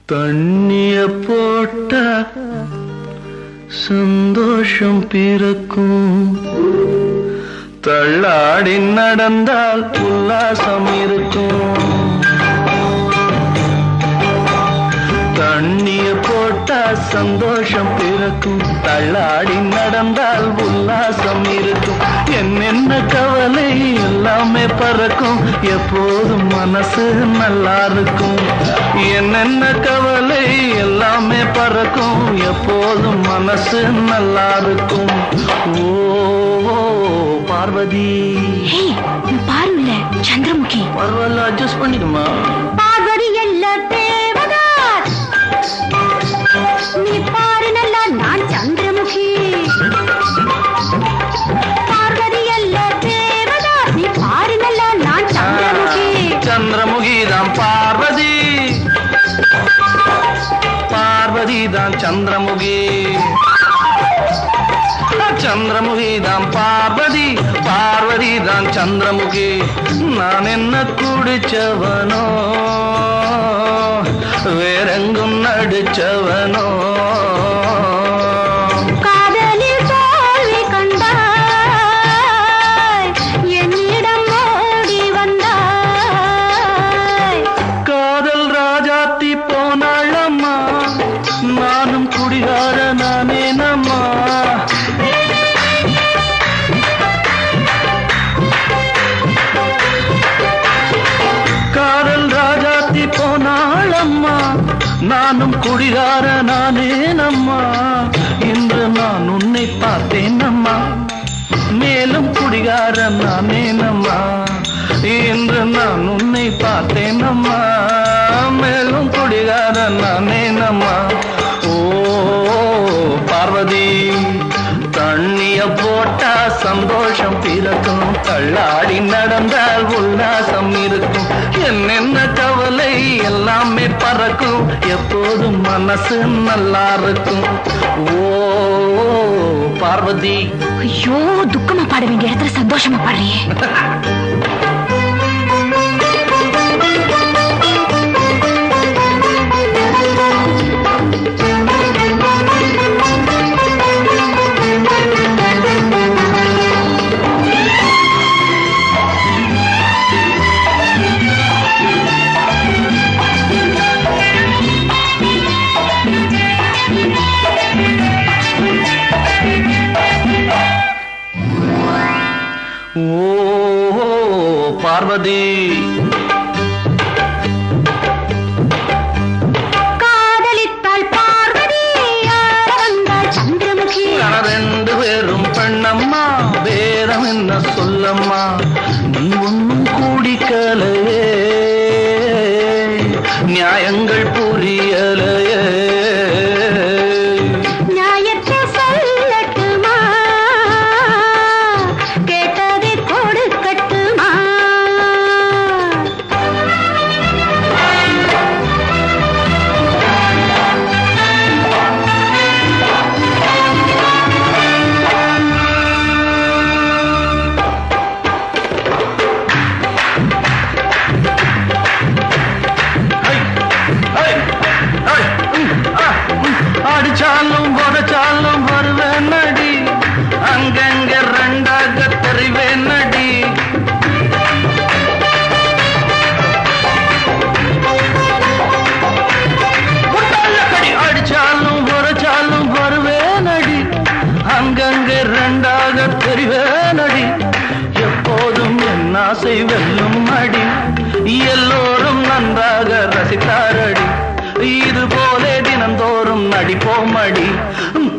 தண்ணிய போட்ட சந்தோஷம் பிறக்கும் தள்ளாடி நடந்தால் உல்லாசம் இருக்கும் தண்ணிய போட்டா சந்தோஷம் பிறக்கும் தள்ளாடி நடந்தால் உல்லாசம் இருக்கும் என்னென்ன கவலை எல்லாமே பறக்கும் எப்போதும் மனசு நல்லா இருக்கும் என்னென்ன கவலை எல்லாமே பறக்கும் எப்போதும் மனசு நல்லா இருக்கும் ஓ பார்வதி பாருல சந்திரமுகி பரவாயில்ல அட்ஜஸ்ட் பண்ணிக்குமா பார்வதி எல்லா தேவதாஸ் நீ பாரு நல்லா நான் சந்திரமுகி பார்வதி எல்லா தேவதாஸ் நீ பாரு நல்லா நான் சந்திரமுகி சந்திரமுகி தான் பார்வதி பார்வதி தான் சந்திரமுகி சந்திரமுகி தான் பார்வதி பார்வதி தான் சந்திரமுகி நான் என்ன குடிச்சவனோ வேறெங்கும் நடிச்சவனோ காதலில் தோல்வி கண்டாய் என்னிடம் ஓடி வந்தாய் காதல் ராஜாத்தி போனாளம்மா நானும் குடிகார நானே நம்மா காதல் ராஜாத்தி போனாளம்மா நானும் குடிகார நானே நம்மா இன்று நான் உன்னை பார்த்தேன் அம்மா மேலும் குடிகார நானே நம்மா இன்று நான் உன்னை பார்த்தேன் அம்மா மேலும் குடிகார நானே நம்மா ஓ பார்வதி தண்ணிய போட்டா சந்தோஷம் பிறக்கும் தள்ளாடி நடந்தால் உல்லாசம் இருக்கும் என்னென்ன கவலை எல்லாமே பறக்கும் எப்போதும் மனசு நல்லா இருக்கும் ஓ பார்வதி ஐயோ துக்கமா பாட வேண்டிய இடத்துல சந்தோஷமா பாடுறியே ஓ பார்வதி காதலித்தாள் பார்வதி ஆட வந்தாள் சந்திரமுகி ரெண்டு பேரும் பெண்ணம்மா வேறம் என்ன சொல்லம்மா நீ ஒன்னும் கூடிக்கலையே நியாயங்கள் புரியலையே நியாயத்தை சொல்லட்டுமா கேட்டதை கொடுக்கட்டுமா அடிச்சாலும் உடைச்சாலும் வருவேன் நடி அங்கங்க ரெண்டாக தெரிவேன் நடி அடிச்சாலும் உடைச்சாலும் வருவேன் நடி அங்கங்க ரெண்டாக தெரிவேன் நடி எப்போதும் என் ஆசை வெல்லும் அடி எல்லோரும் நன்றாக ரசித்தாரடி இது போலே தினந்தோறும் நடிப்போ மடி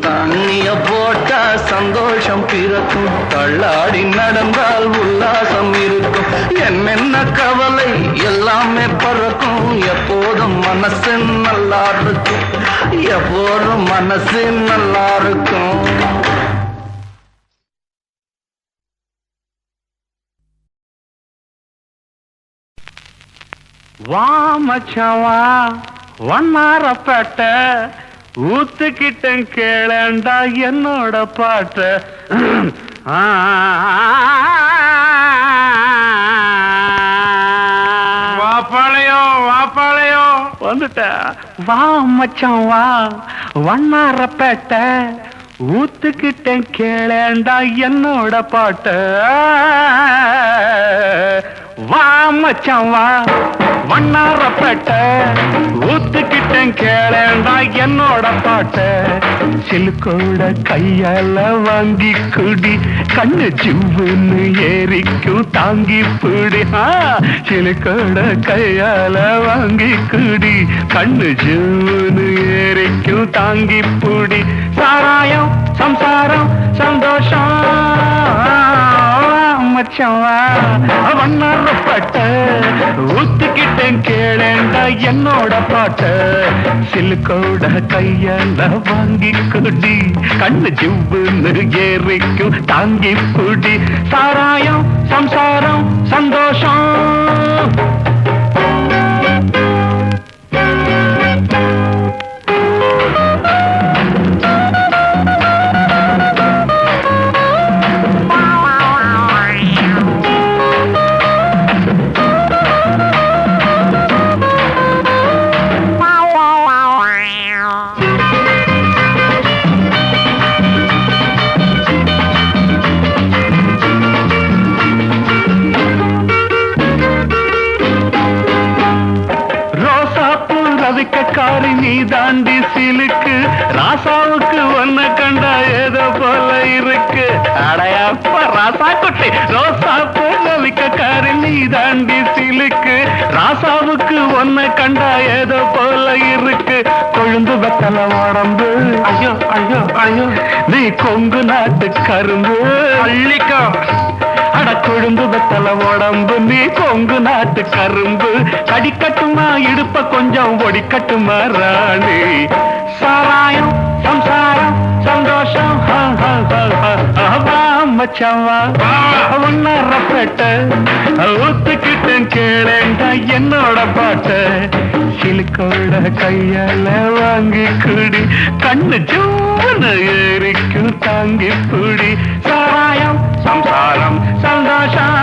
தண்ணிய போட்டா சந்தோஷம் பிறக்கும் தள்ளாடி நடந்தால் உல்லாசம் இருக்கும் என்னென்ன கவலை எல்லாமே பறக்கும் எப்போதும் மனசு நல்லா இருக்கும் எப்போதும் மனசு நல்லா இருக்கும் வா மச்சான் வா வண்ணாரப்பேட்டை ஊத்துக்கிட்டேன் கேளண்டா என்னோட பாட்ட வாப்பாளையோ வந்துட்ட வா மச்சான் வா வண்ணாரப்பேட்டை ஊத்துக்கிட்டேன் கேளண்டா என்னோட பாட்ட வா மச்சான் வா வண்ணாரப்பேட்டை ஊத்துக்கிட்டேன் கேளேண்டா என்னோட பாட்ட சிலுக்கோட கையால வாங்கி குடி கண்ணு சிவ்வுன்னு ஏறிக்கும் தாங்கி பிடி சிலுக்கோட கையால வாங்கி குடி கண்ணு சிவ்வுன்னு ஏறிக்கும் தாங்கி பிடி சாராயம் சம்சாரம் சந்தோஷம் மச்சவா வண்ணாரப்பட்ட ஊத்துக்கிட்டேன் கேளேண்டா என்னோட பாட்ட சிலுக்கோட கையால வாங்கி குடி கண்ணு ஜிவ்வுன்னு ஏறிக்கும் தாங்கி குடி சாராயம் சம்சாரம் சந்தோஷம் காரி நீ தாண்டி சிலுக்கு ராசாவுக்கு ஒன்ன கண்டா ஏதோ போல இருக்கு அடையப்ப ராசா குட்டி ரோசா போலிக்க காரி நீ தாண்டி சிலுக்கு ராசாவுக்கு ஒன்ன கண்டா ஏதோ போல இருக்கு கொழுந்து வெத்தல உடம்பு ஐயோ ஐயோ ஐயோ நீ கொங்கு நாட்டு கரும்பு அள்ளிக்கோ அட கொழுந்து வெத்தல உடம்பு நீ கொங்கு நாட்டு கரும்பு கடிக்கட்டுமா இடுப்ப கொஞ்சம் ஒடிக்கட்டுமா ராணி சாராயம் சம்சாரம் சந்தோஷம் மச்சவா ஒன்னரப்பேட்டை ஊத்துக்கிட்டேன் கேளேண்டா என்னோட பாட்ட சிலுக்கோட கையால வாங்கி குடி கண்ணு ஜூன்னு ஏறிக்கும் தாங்கி புடி சாராயம் சம்சாரம் சந்தோஷம்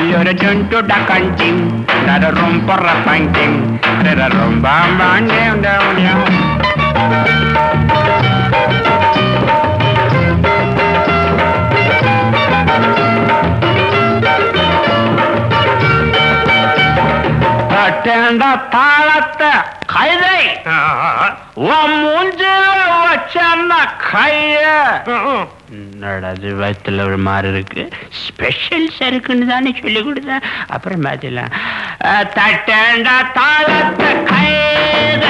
You're a junto da canting, not a room for a painting, not a room bam bam down down down. தட்டேண்டா தாளத்தை கைதை உன் மூஞ்சில வச்ச கைய நடது வயத்துல ஒரு மாதிரி இருக்கு ஸ்பெஷல் சருக்குன்னு தானே சொல்லி கொடுத்தேன் அப்புறம் மாத்திடலாம் தட்டேண்டா தாளத்தை கைத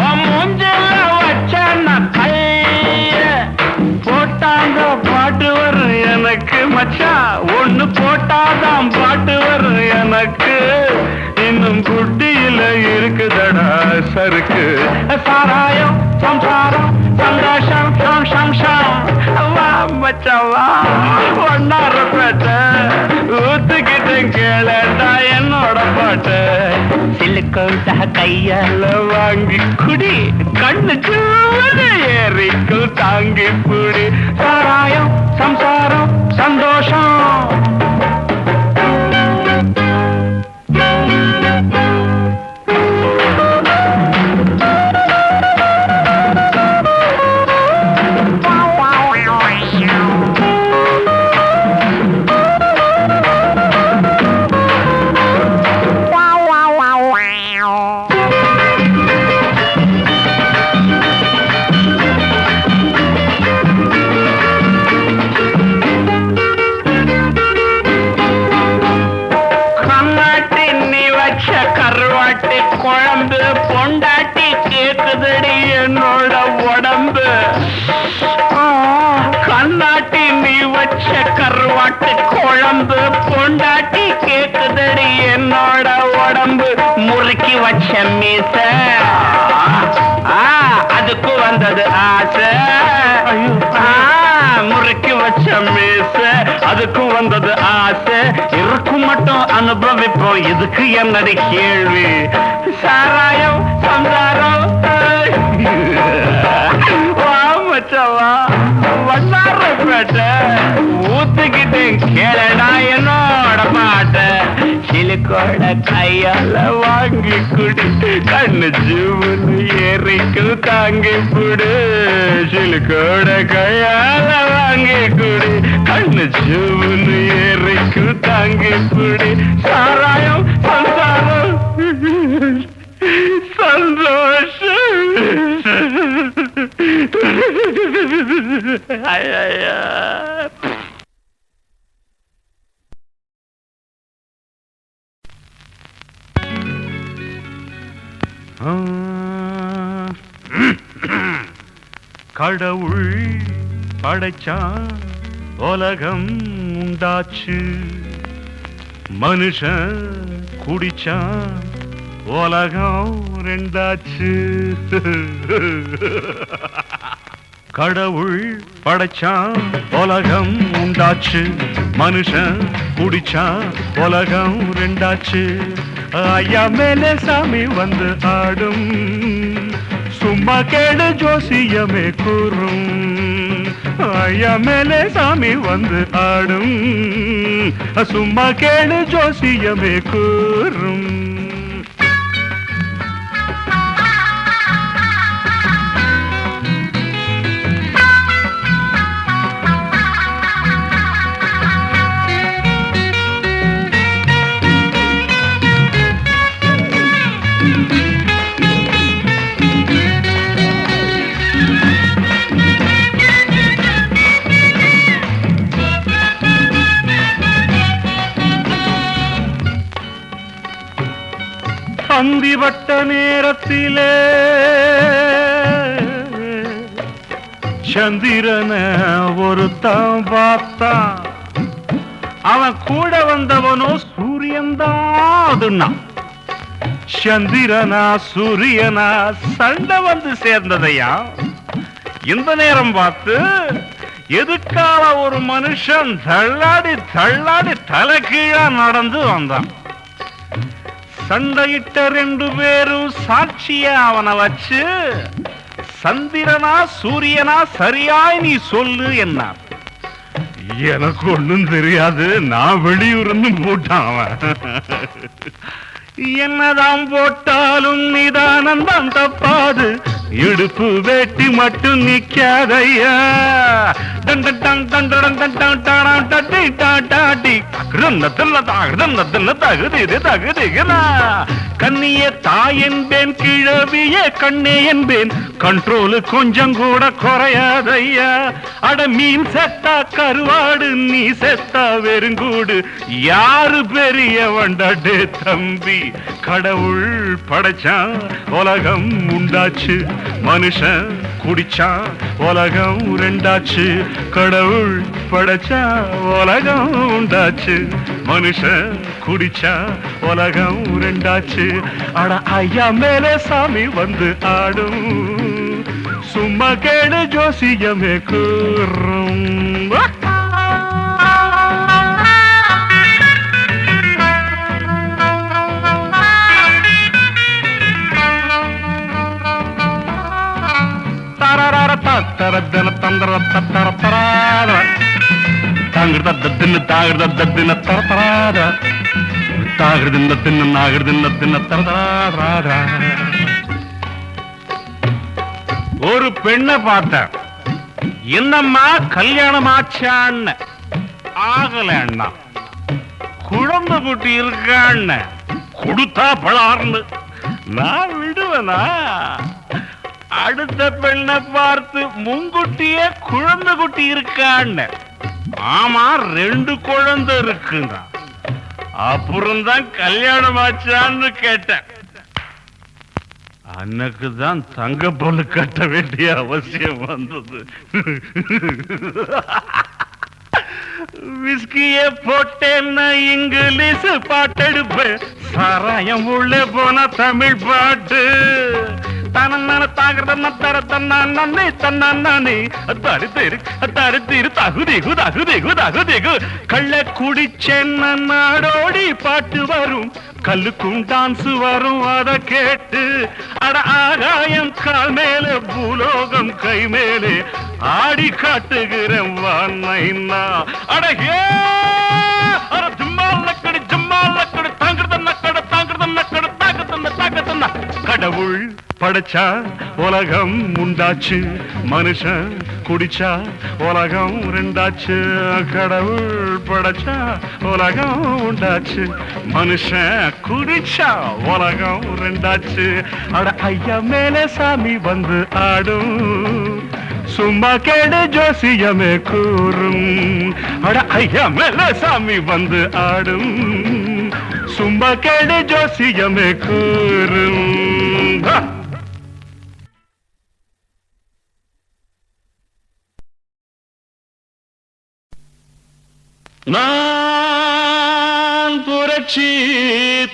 உன் மூஞ்சில வச்ச கைய போட்டாங்க பாட்டு வரும் எனக்கு மச்சான் ஒண்ணு போட்டாதான் பாட்டு வரும் எனக்கு இன்னும் குட்டியில இருக்குதடா சருக்கு சாராயம் சம்சாரம் சந்தோஷம் சம்சம் மச்சவா ஒன்னாரப்பேட்டை ஊத்துக்கிட்டேன் கேளடா என்னோட பாட்ட சிலுக்கோட கையால வாங்கி குடி கண்ணு சூடு ஏறிக்கும் தாங்கி புடி சாராயம் சம்சாரம் சந்தோஷம் நாட்டு குழம்பு பொண்டாட்டி கேக்குதடி என்னோட உடம்பு முறுக்கி வச்ச மீச அதுக்கு வந்தது ஆசை முறுக்கி வச்ச மீச அதுக்கு வந்தது ஆசை இருக்கும் மட்டும் அனுபவிப்போம் இதுக்கு என்னடி கேள்வி சாராயம் சம்சாரம் மச்சவா வண்ணாரப்பேட்டை ஊத்துக்கிட்டேன் கேளடா என்னோட பாட்ட சிலுக்கோட கையால வாங்கி குடி கண்ணு ஜீவனு ஏறிக்கு தாங்கி புடு சிலுக்கோட கையால வாங்கி குடி கண்ணு ஜீவனு ஏறிக்கு தாங்கி புடி சாராயம் சந்தாரம் சந்தோஷம் கடவுள் படைச்சான் உலகம் உண்டாச்சு மனுஷன் குடிச்சான் உலகம் ரெண்டாச்சு கடவுள் படைச்சான் உலகம் உண்டாச்சு மனுஷன் குடிச்சான் உலகம் ரெண்டாச்சு ஐயா மேலே சாமி வந்து ஆடும் சும்மா கேடு ஜோசியமே கூறும் ஐயா மேலே சாமி வந்து ஆடும் சும்மா கேடு ஜோசியமே கூறும் அந்திவட்ட நேரத்திலே சந்திரன ஒருத்தன் பார்த்தான் அவன் கூட வந்தவனோ சூரியன்தான் சந்திரனா சூரியனா சண்டை வந்து சேர்ந்ததையா இந்த நேரம் பார்த்து எதுக்கால ஒரு மனுஷன் தள்ளாடி தள்ளாடி தலைகீழா நடந்து வந்தான் சண்டையிட்ட ரெண்டு பேரும் சாட்சிய அவனை வச்சு சந்திரனா சூரியனா சரியாய் நீ சொல்லு என்ன எனக்கு ஒண்ணும் தெரியாது நான் வெளியூர்னு போட்டான் அவன் என்னதான் போட்டாலும் நிதானந்தான் தப்பாது இடுப்பு வேட்டி மட்டும் நிக்காதையா கண்ணிய தாய் என்பேன் கிழவிய கண்ணே என்பேன் கண்ட்ரோலு கொஞ்சம் கூட குறையாதையா அட மீன் செத்தா கருவாடு நீ செத்தா வெறுங்கூடு யாரு பெரிய வண்டாடே தம்பி கடவுள் படைச்சான் உலகம் உண்டாச்சு மனுஷன் குடிச்சான் உலகம் ரெண்டாச்சு கடவுள் படைச்சா உலகம் உண்டாச்சு மனுஷன் குடிச்சா உலகம் ரெண்டாச்சு அட ஐயா மேலே சாமி வந்து ஆடும் சும்மா கேடு ஜோசியமே கூறும் தரதன தந்திர தர தராத தாங்கிருத தின்னு தாகிருத தின்ன தர தராத தாகிருதின்ன தின்னு நாகிருதின்ன தின்ன தர தராத ஒரு பெண்ணை பார்த்தேன் என்னம்மா கல்யாணம் ஆச்சான்னு ஆகல அண்ணா குழந்தை குட்டி இருக்கான்னு கொடுத்தா பழார்னு நான் விடுவேனா அடுத்த பெண்ணை பார்த்து முன்குட்டியே குழந்தை குட்டி இருக்கான்னு ஆமா 2 குழந்தை இருக்குங்க அப்புறம்தான் கல்யாணம் ஆச்சான்னு கேட்டேன் அன்னைக்கு தான் தங்க பொண்ணு கட்ட வேண்டிய அவசியம் வந்தது விஸ்கிய போட்டேன்னா இங்கிலீஷ் பாட்டெடுப்பேன், சாராயம் உள்ளே போன தமிழ் பாட்டு. தனநான தாகிறதன்னா தர தன்னா நன்னே தன்னா நானே தருத்திரு தருத்திரு தகுதிகு தகுதிகு தகுதிகு. கள்ள குடிச்சேன்ன நாடோடி பாட்டு வரும், கல்லுக்கும் டான்ஸ் வரும் அத கேட்டு. அட ஆகாயம் கால் மேலே பூலோகம் கை மேலே ஆடி காட்டுகிறேன் வானைனா. அட ஏ அட ஜும்மால் நக்கடு ஜும்மால் நக்கடு தாங்கிறத நக்கடு தாங்கிறத நக்கடு தாக்கத்தன்ன தாக்கத்தன்ன. கடவுள் படைச்சா உலகம் உண்டாச்சு, மனுஷன் குடிச்சா உலகம் ரெண்டாச்சு. கடவுள் படைச்சா உலகம் உண்டாச்சு, மனுஷன் குடிச்சா உலகம் ரெண்டாச்சு. அட ஐயா மேலே சாமி வந்து ஆடும், சும்மா கேடு ஜோசியமே கூறும். அட ஐயா மேலே சாமி வந்து ஆடும், சும்மா கேடு ஜோசியமே கூறும். நான் புரட்சி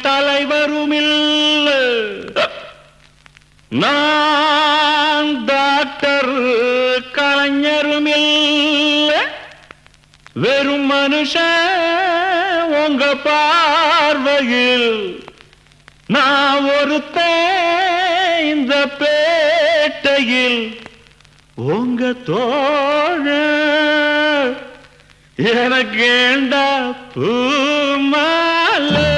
தலைவருமில்ல, நான் டாக்டர் கலைஞருமில்ல, வெறும் மனுஷன் உங்க பார்வையில். நான் ஒருத்தன் இந்த பேட்டையில் உங்க தோழன், எனக்கு ஏண்டா பூமாலை.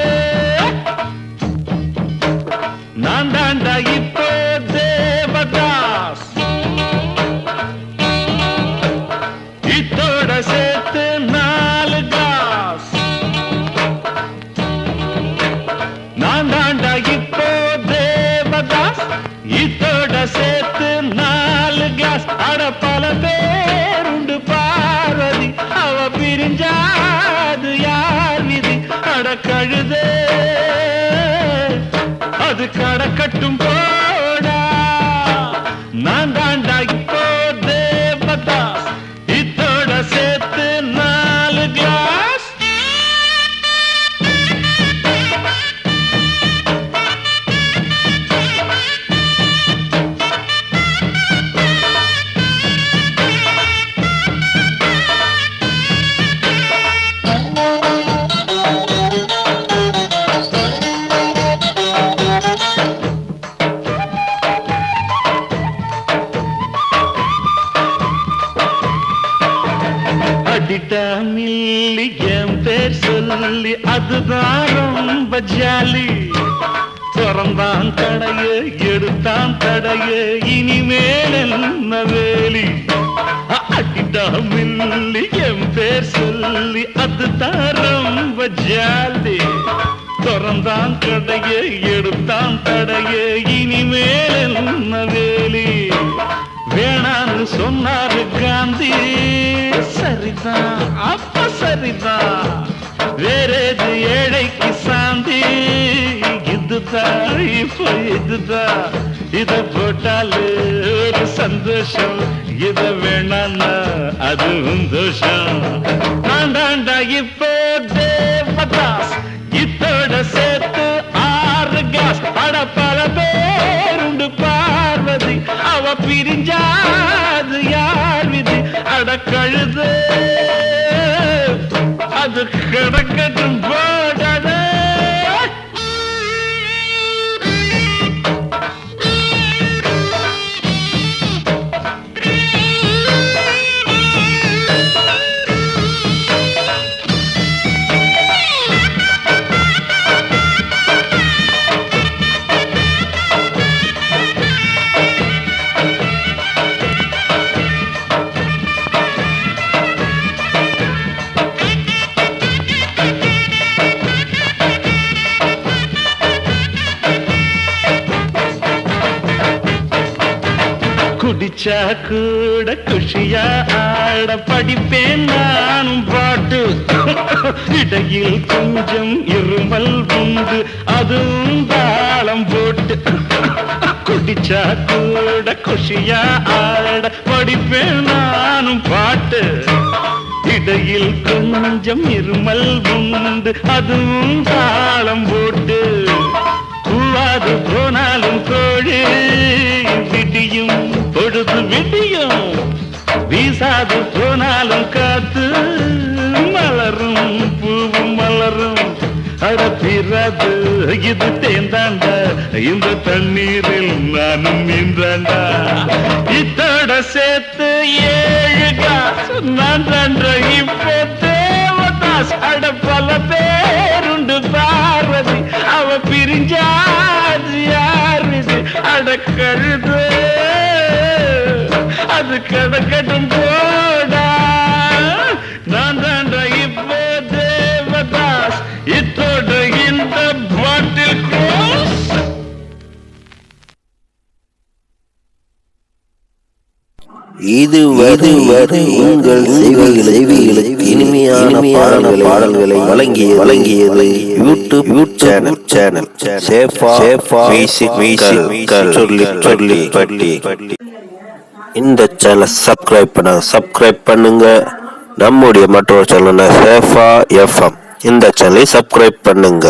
நான் தாண்டா இப்போ தேவதாஸ், இத்தோட சேர்த்து 4 கிளாஸ். நான் தாண்டா இப்போ தேவதாஸ், இத்தோட சேர்த்து 4 கிளாஸ். அட பல பேருண்டு பார்வதி, அவ பிரிஞ்சாது யார் விதி. அட கழுதே அது கடக்கட்டும் போடா. நான் தாண்டா இப்போ தேவதாஸ், இத்தோட சேர்த்து 4 கிளாஸ். மில்லி என் பேர் சொல்லி அதுதான் ரொம்ப ஜாலி. திறந்தான் கடைய எடுத்தான் தடைய, இனிமேல் என்ன வேலி. அடிட்டா மில்லி என் பேர் சொல்லி அதுதான் ரொம்ப ஜாலி. திறந்தான் கடைய எடுத்தான் தடைய, இனிமேல் என்ன வேலி. வேணான்னு சொன்னாரு காந்தி, சரிதான் அப்ப சரிதான். வேறேது ஏழைக்கு சாந்தி, இதுதான் இப்போ இதுதான். இத போட்டாலு ஒரு சந்தோஷம், இத வேணான்னா அதுவும் தோஷம். நான் தாண்டா இப்போ தேவதாஸ், இத்தோட சேர்த்து 6 கிளாஸ். அட பல பேருண்டு பார்வதி, அவ பிரிஞ்சாது யார் விதி. அட கழுது அது கிடக்கட்டும் போடாத. குடிச்சா கூட குஷியா ஆட படிப்பேன் நானும் பாட்டு. இடையில் கொஞ்சம் இருமல் உண்டு, அதுவும் தாளம் போட்டு. குடிச்சா கூட குஷியா ஆட படிப்பேன் நானும் பாட்டு. இடையில் கொஞ்சம் இருமல் உண்டு அதுவும் தாளம் போட்டு கூவாது போனாலும் கோழி விடியும் பொழுது விடியும் வீசாது போனாலும் காத்து மலரும் பூவும் மலரும் அடப்பிராது இது தேந்தாண்டா இந்த தண்ணீரில் நானும் நீந்தாண்டா இத்தோட சேர்த்து 7 காசு நான் தாண்ட இப்போ தேவதாஸ் அட பல பேருண்டு பாரதி அவ பிரிஞ்சாது யாருது அட கழுது அது கடக்கட்டும் போடா நான் தாண்ட இப்போ தேவதாஸ் இத்தோட இந்த பாட்டில் க்ளோஸ். இதுவரை உங்கள் செவிகளுக்கு இனிமையான பாடல்களை வழங்கியது யூடியூப் சேனல் சேஃபா மியூசிக் சொல்லி. இந்த சேனலை சப்ஸ்கிரைப் பண்ணுங்க. நம்முடைய மற்றொரு சேனல் சேஃபா எஃப்எம். இந்த சேனலை சப்ஸ்கிரைப் பண்ணுங்க.